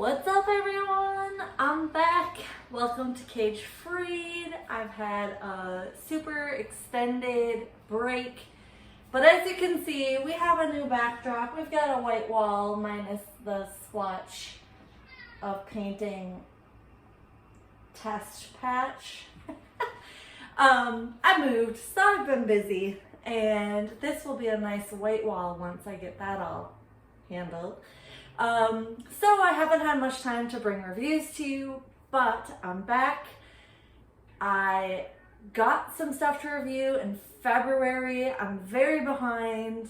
What's up, everyone? I'm back. Welcome to Cage Freed. I've had a super extended break, but as you can see, we have a new backdrop. We've got a white wall minus the swatch of painting test patch. I moved, so I've been busy, and this will be a nice white wall once I get that all handled. So I haven't had much time to bring reviews to you, but I'm back. I got some stuff to review in February. I'm very behind,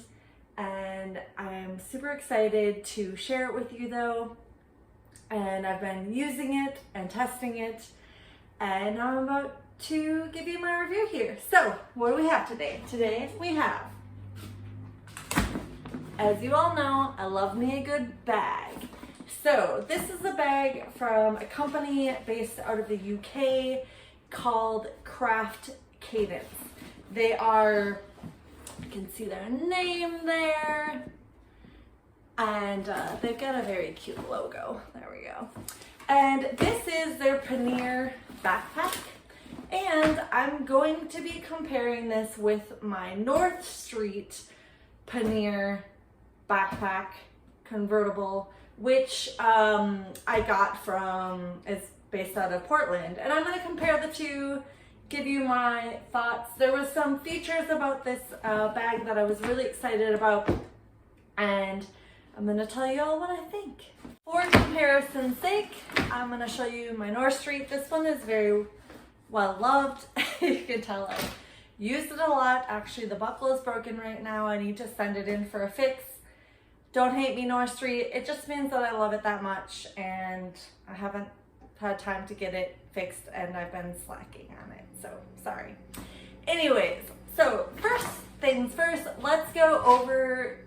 and I'm super excited to share it with you though. And I've been using it and testing it, and now I'm about to give you my review here. So what do we have today? Today we have, as you all know, I love me a good bag. So this is a bag from a company based out of the UK called Cadence. They are, you can see their name there, and they've got a very cute logo. There we go. And this is their Pannier backpack. And I'm going to be comparing this with my North Street Pannier backpack convertible, which I got is based out of Portland. And I'm going to compare the two, give you my thoughts. There was some features about this bag that I was really excited about, and I'm going to tell you all what I think. For comparison's sake, I'm going to show you my North Street. This one is very well loved. You can tell I used it a lot. Actually, the buckle is broken right now. I need to send it in for a fix. Don't hate me, North Street. It just means that I love it that much, and I haven't had time to get it fixed, and I've been slacking on it, so sorry. Anyways, so first things first, let's go over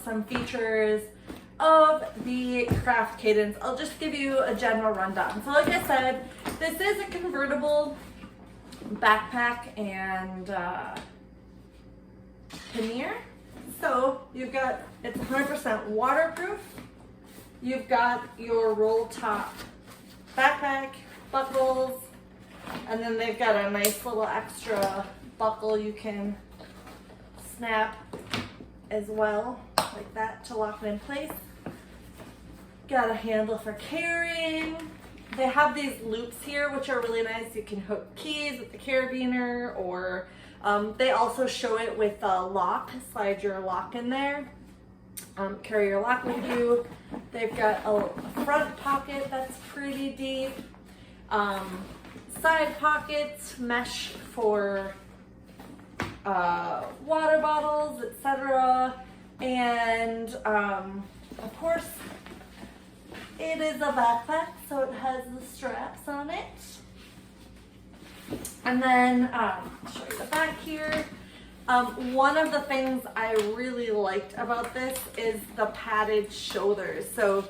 some features of the Cadence. I'll just give you a general rundown. So like I said, this is a convertible backpack and pannier. So you've got, it's 100% waterproof. You've got your roll top backpack, buckles, and then they've got a nice little extra buckle you can snap as well, like that, to lock it in place. Got a handle for carrying. They have these loops here, which are really nice. You can hook keys with the carabiner, or they also show it with a lock. Slide your lock in there. Carry your lock with you. They've got a front pocket that's pretty deep. Side pockets, mesh for water bottles, etc. And of course, it is a backpack, so it has the straps on it. And then I'll show you the back here. One of the things I really liked about this is the padded shoulders. So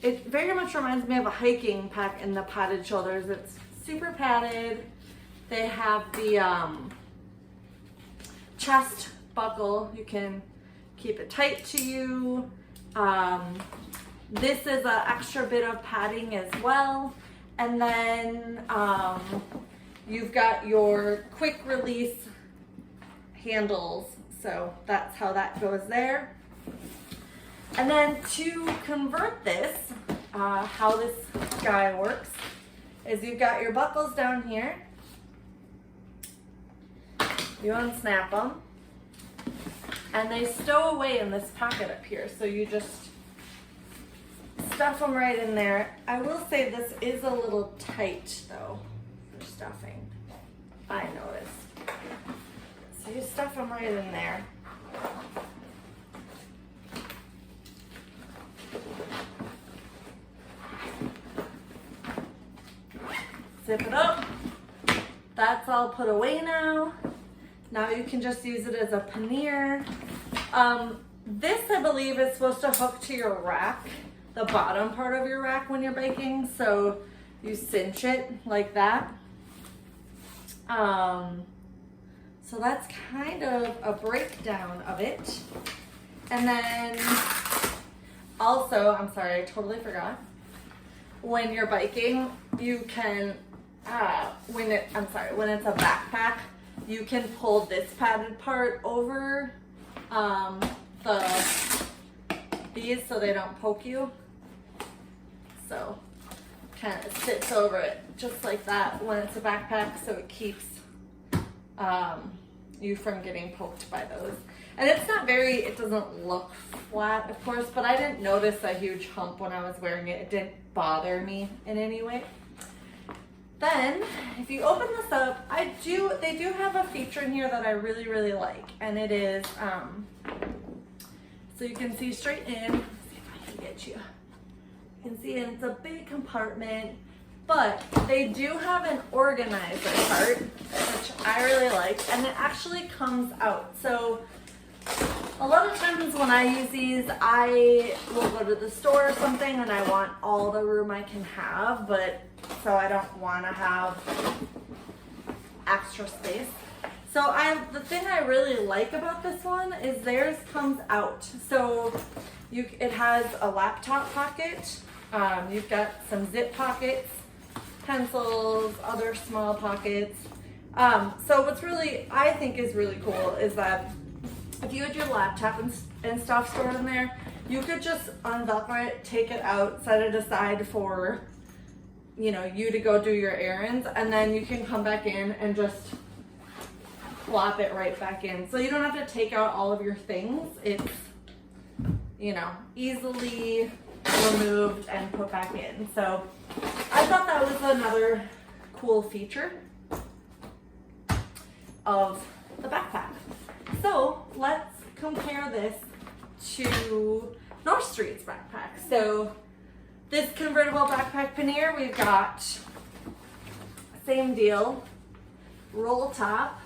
it very much reminds me of a hiking pack in the padded shoulders. It's super padded. They have the chest buckle. You can keep it tight to you. This is an extra bit of padding as well. And then you've got your quick release handles. So that's how that goes there. And then to convert this, how this guy works is you've got your buckles down here. You unsnap them, and they stow away in this pocket up here. So you just stuff them right in there. I will say this is a little tight though for stuffing, I noticed. So you stuff them right in there. Zip it up. That's all put away now. Now you can just use it as a pannier. This, I believe, is supposed to hook to your rack, the bottom part of your rack when you're baking. So you cinch it like that. So that's kind of a breakdown of it. And then also, I'm sorry, I totally forgot. when you're biking, you can, when it's a backpack, you can pull this padded part over these so they don't poke you. So kind of sits over it just like that when it's a backpack, so it keeps you from getting poked by those. And it's not it doesn't look flat, of course, but I didn't notice a huge hump when I was wearing it. It didn't bother me in any way. Then, if you open this up, they do have a feature in here that I really, really like. And it is, so you can see straight in. Let's see if I can get you. You can see it's a big compartment, but they do have an organizer part, which I really like, and it actually comes out. So a lot of times when I use these, I will go to the store or something and I want all the room I can have, but so I don't want to have extra space. So the thing I really like about this one is theirs comes out. So it has a laptop pocket. You've got some zip pockets, pencils, other small pockets. So what's I think is really cool is that if you had your laptop and stuff stored in there, you could just unvelcro it, take it out, set it aside for, you to go do your errands, and then you can come back in and just plop it right back in. So you don't have to take out all of your things. It's, easily removed and put back in. So I thought that was another cool feature of the backpack. So let's compare this to North Street's backpack. So this convertible backpack Pannier, we've got same deal, roll top,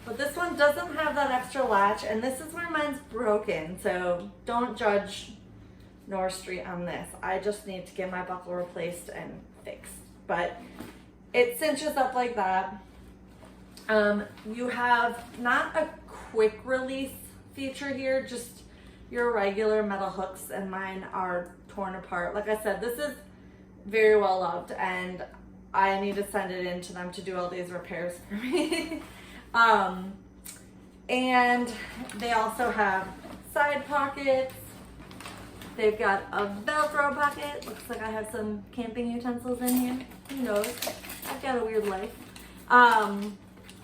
but this one doesn't have that extra latch, and this is where mine's broken, so don't judge North Street on this. I just need to get my buckle replaced and fixed, but it cinches up like that. You have not a quick release feature here, just your regular metal hooks, and mine are torn apart. Like I said, this is very well loved, and I need to send it in to them to do all these repairs for me. And they also have side pockets. They've got a Velcro pocket. Looks like I have some camping utensils in here. Who knows? I've got a weird life.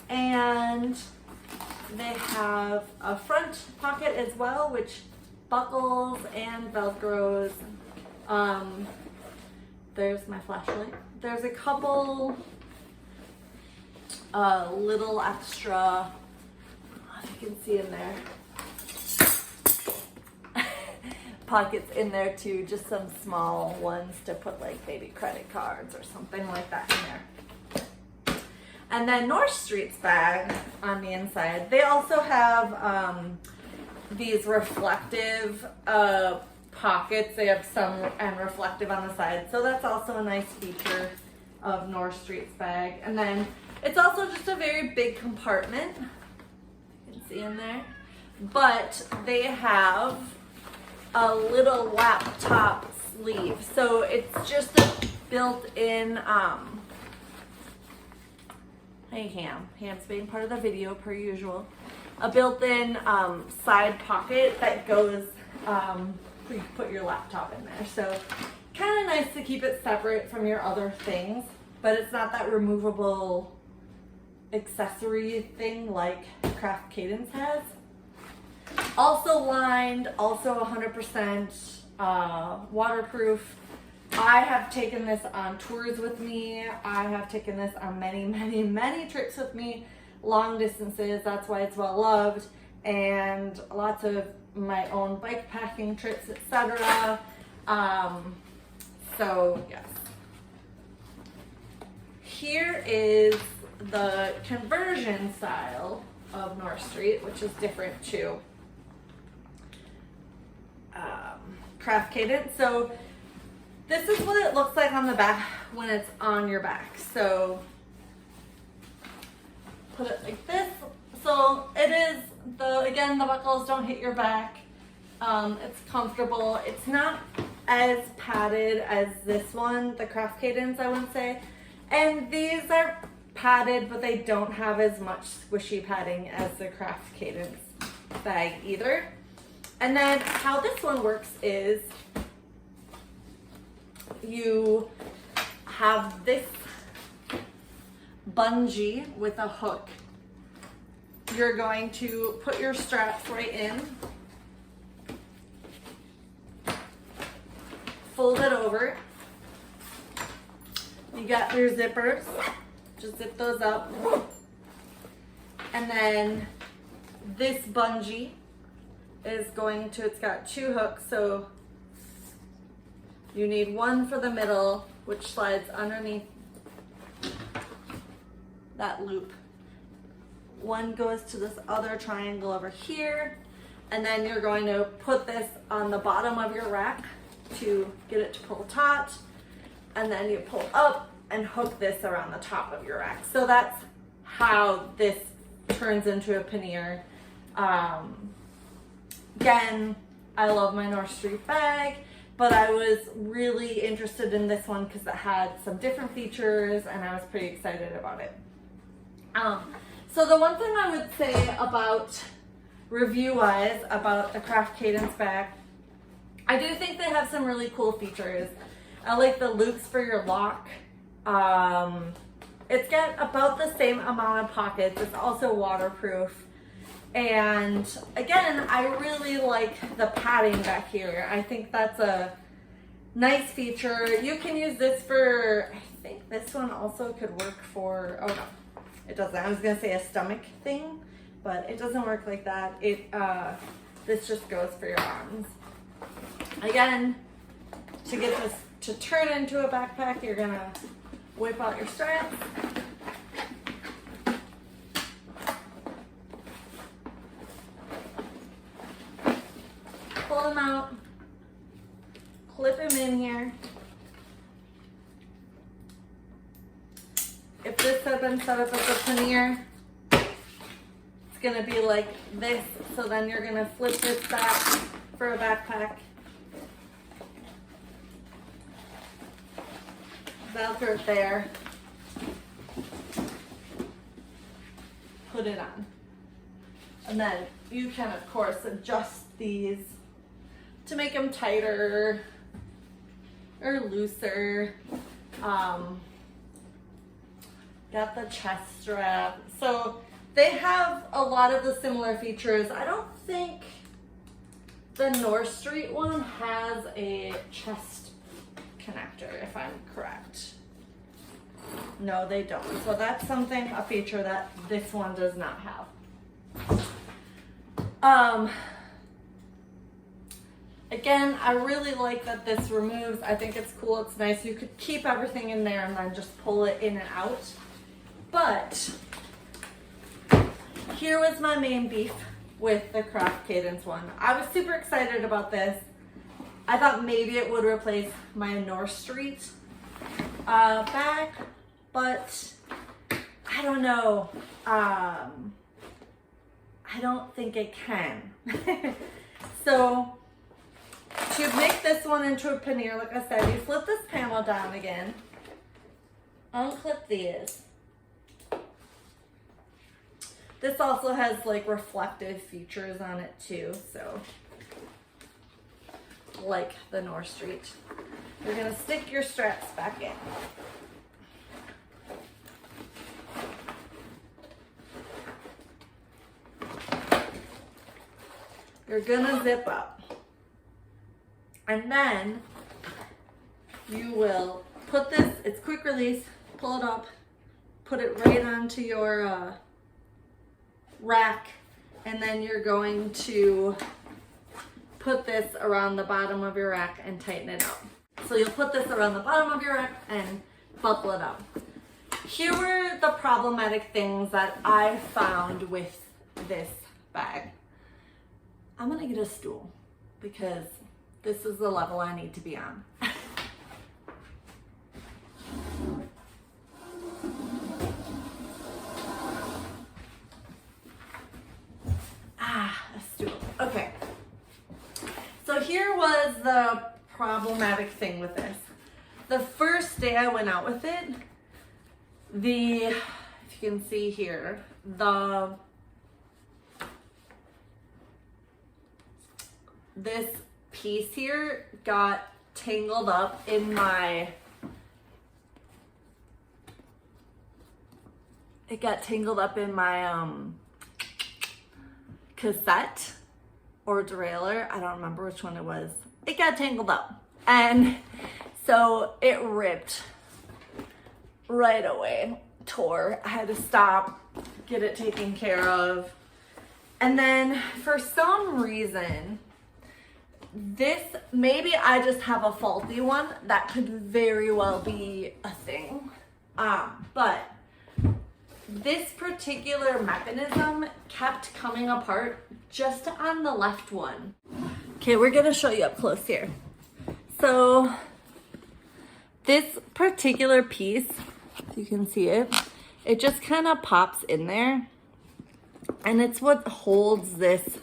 And they have a front pocket as well, which buckles and Velcros. There's my flashlight. There's a couple little extra, if you can see in there, pockets in there too, just some small ones to put like maybe credit cards or something like that in there. And then North Street's bag on the inside, they also have these reflective pockets. They have some and reflective on the side, so that's also a nice feature of North Street's bag. And then it's also just a very big compartment, you can see in there, but they have a little laptop sleeve, so it's just a built-in hey Ham's being part of the video per usual, a built-in side pocket that goes where you put your laptop in there. So kind of nice to keep it separate from your other things, but it's not that removable accessory thing like Craft Cadence has. Also lined, also 100% waterproof. I have taken this on tours with me. I have taken this on many trips with me, long distances. That's why it's well loved, and lots of my own bike packing trips, etc. So yes. Here is the conversion style of North Street, which is different to Craft Cadence. So this is what it looks like on the back when it's on your back. So put it like this. So it is again, the buckles don't hit your back. It's comfortable. It's not as padded as this one, the Craft Cadence, I would say. And these are padded, but they don't have as much squishy padding as the Craft Cadence bag either. And then how this one works is you have this bungee with a hook. You're going to put your straps right in, fold it over. You got your zippers, just zip those up. And then this bungee is going to, it's got 2 hooks, so you need one for the middle, which slides underneath that loop. One goes to this other triangle over here, and then you're going to put this on the bottom of your rack to get it to pull taut, and then you pull up and hook this around the top of your rack. So that's how this turns into a pannier. Again, I love my North Street bag, but I was really interested in this one because it had some different features and I was pretty excited about it. So the one thing I would say about review-wise about the Craft Cadence bag, I do think they have some really cool features. I like the loops for your lock. It's got about the same amount of pockets. It's also waterproof. And again, I really like the padding back here. I think that's a nice feature. You can use this for, I think this one also could work for, oh no, it doesn't. I was gonna say a stomach thing, but it doesn't work like that. This just goes for your arms. Again, to get this to turn into a backpack, you're gonna whip out your straps. Pull them out, clip them in here. If this had been set up as a pannier, it's gonna be like this. So then you're gonna flip this back for a backpack. Velcro it there. Put it on. And then you can, of course, adjust these to make them tighter or looser. Got the chest strap. So they have a lot of the similar features. I don't think the North Street one has a chest connector, if I'm correct. No, they don't. So that's something, a feature that this one does not have. Again, I really like that this removes. I think it's cool, it's nice. You could keep everything in there and then just pull it in and out. But here was my main beef with the Craft Cadence one. I was super excited about this. I thought maybe it would replace my North Street bag, but I don't know. I don't think it can. So to make this one into a pannier, like I said, you flip this panel down again, unclip these. This also has like reflective features on it too, so like the North Street. You're gonna stick your straps back in. You're gonna zip up. And then you will put this, it's quick release, pull it up, put it right onto your rack, and then you're going to put this around the bottom of your rack and tighten it up. So you'll put this around the bottom of your rack and buckle it up. Here were the problematic things that I found with this bag. I'm gonna get a stool because this is the level I need to be on. A stool. Okay. So here was the problematic thing with this. The first day I went out with it, if you can see here, this piece here got tangled up in my, cassette or derailleur. I don't remember which one it was. It got tangled up, and so it ripped right away, tore. I had to stop, get it taken care of. And then for some reason, maybe I just have a faulty one. That could very well be a thing. But this particular mechanism kept coming apart just on the left one. Okay, we're gonna show you up close here. So this particular piece, if you can see it, it just kind of pops in there, and it's what holds this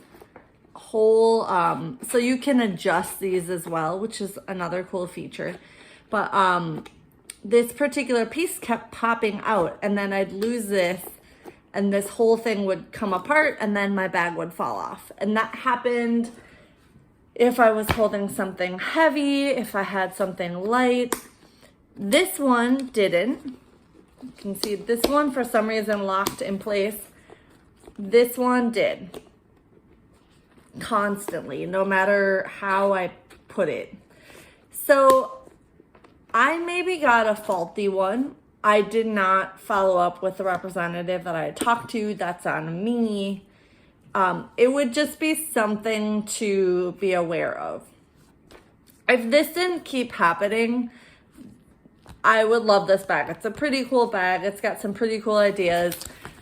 whole, so you can adjust these as well, which is another cool feature. But this particular piece kept popping out, and then I'd lose this, and this whole thing would come apart, and then my bag would fall off. And that happened if I was holding something heavy, if I had something light. This one didn't. You can see this one for some reason locked in place. This one did. Constantly, no matter how I put it. So I maybe got a faulty one. I did not follow up with the representative that I had talked to. That's on me. It would just be something to be aware of. If this didn't keep happening, I would love this bag. It's a pretty cool bag. It's got some pretty cool ideas.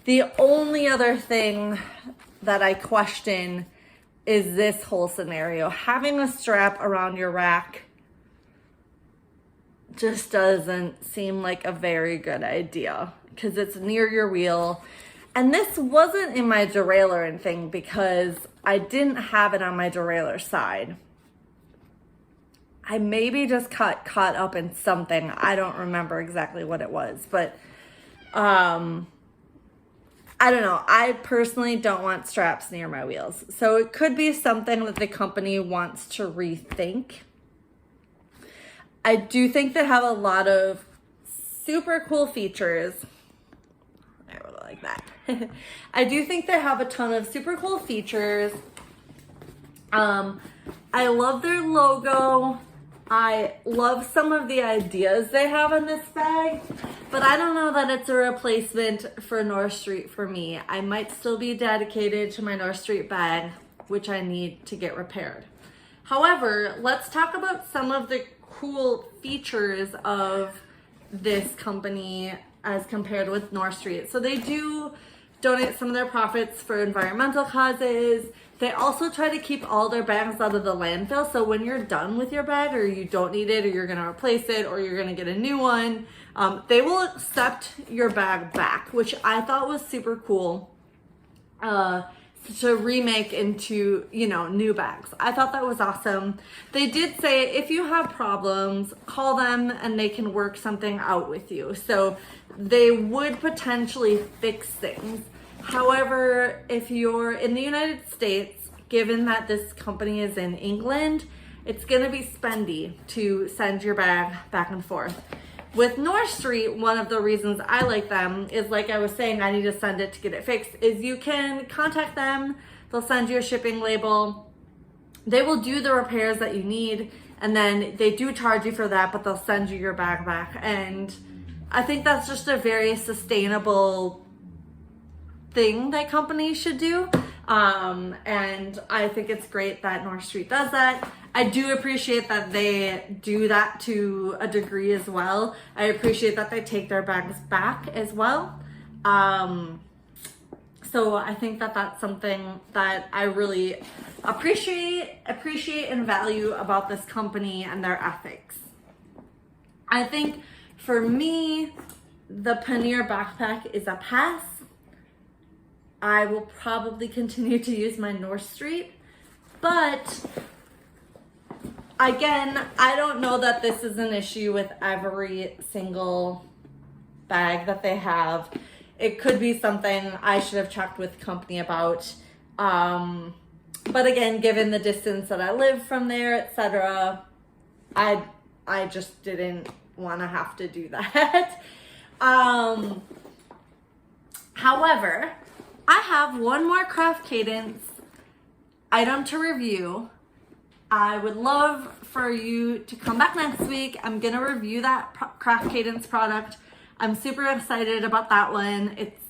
The only other thing that I question is this whole scenario. Having a strap around your rack just doesn't seem like a very good idea because it's near your wheel. And this wasn't in my derailleur and thing because I didn't have it on my derailleur side. I maybe just got caught up in something. I don't remember exactly what it was, but I don't know. I personally don't want straps near my wheels. So it could be something that the company wants to rethink. I do think they have a lot of super cool features. I really like that. I do think they have a ton of super cool features. I love their logo. I love some of the ideas they have in this bag, but I don't know that it's a replacement for North Street for me. I might still be dedicated to my North Street bag, which I need to get repaired. However, let's talk about some of the cool features of this company as compared with North Street. So they do donate some of their profits for environmental causes. They also try to keep all their bags out of the landfill. So when you're done with your bag or you don't need it or you're gonna replace it or you're gonna get a new one, they will accept your bag back, which I thought was super cool to remake into, new bags. I thought that was awesome. They did say if you have problems, call them and they can work something out with you. So they would potentially fix things. However, if you're in the United States, given that this company is in England, it's going to be spendy to send your bag back and forth. With North Street, one of the reasons I like them is, like I was saying, I need to send it to get it fixed, is you can contact them. They'll send you a shipping label. They will do the repairs that you need, and then they do charge you for that, but they'll send you your bag back. And I think that's just a very sustainable thing that companies should do. And I think it's great that North Street does that. I do appreciate that they do that to a degree as well. I appreciate that they take their bags back as well. So I think that that's something that I really appreciate and value about this company and their ethics. I think for me, the Pannier backpack is a pass. I will probably continue to use my North Street, but Again, I don't know that this is an issue with every single bag that they have. It could be something I should have checked with the company about. But again, given the distance that I live from there, etc., I just didn't want to have to do that. However, I have one more Craft Cadence item to review. I would love for you to come back next week. I'm going to review that Craft Cadence product. I'm super excited about that one. It's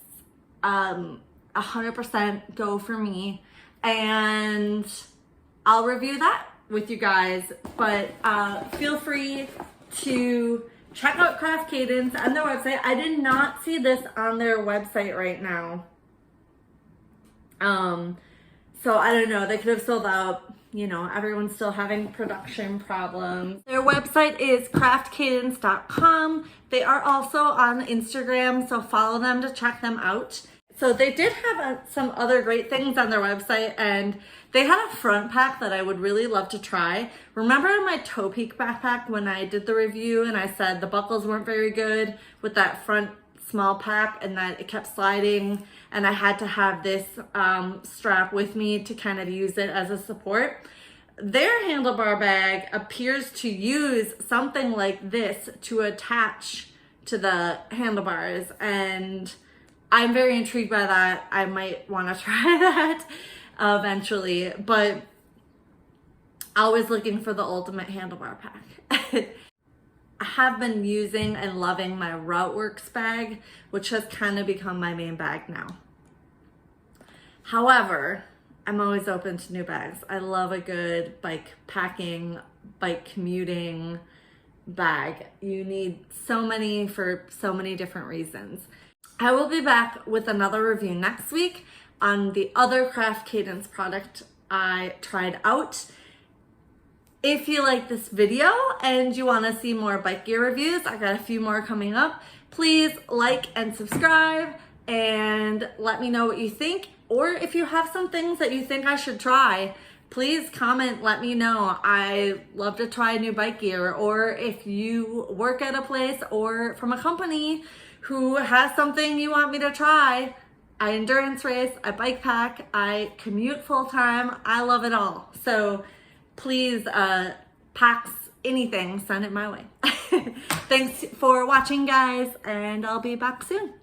100% go for me. And I'll review that with you guys. But feel free to check out Craft Cadence on their website. I did not see this on their website right now. So I don't know. They could have sold out. You know, everyone's still having production problems. Their website is craftcadence.com. They are also on Instagram, so follow them to check them out. So they did have some other great things on their website, and they had a front pack that I would really love to try. Remember in my Toe Peak backpack when I did the review and I said the buckles weren't very good with that front small pack and that it kept sliding and I had to have this strap with me to kind of use it as a support? Their handlebar bag appears to use something like this to attach to the handlebars, and I'm very intrigued by that. I might want to try that eventually, but always looking for the ultimate handlebar pack. I have been using and loving my RouteWorks bag, which has kind of become my main bag now. However, I'm always open to new bags. I love a good bike packing, bike commuting bag. You need so many for so many different reasons. I will be back with another review next week on the other Craft Cadence product I tried out. If you like this video and you want to see more bike gear reviews, I got a few more coming up. Please like and subscribe and let me know what you think. Or if you have some things that you think I should try, please comment, let me know. I love to try new bike gear. Or if you work at a place or from a company who has something you want me to try, I endurance race, I bike pack, I commute full time. I love it all. So please, packs, anything, send it my way. Thanks for watching, guys, and I'll be back soon.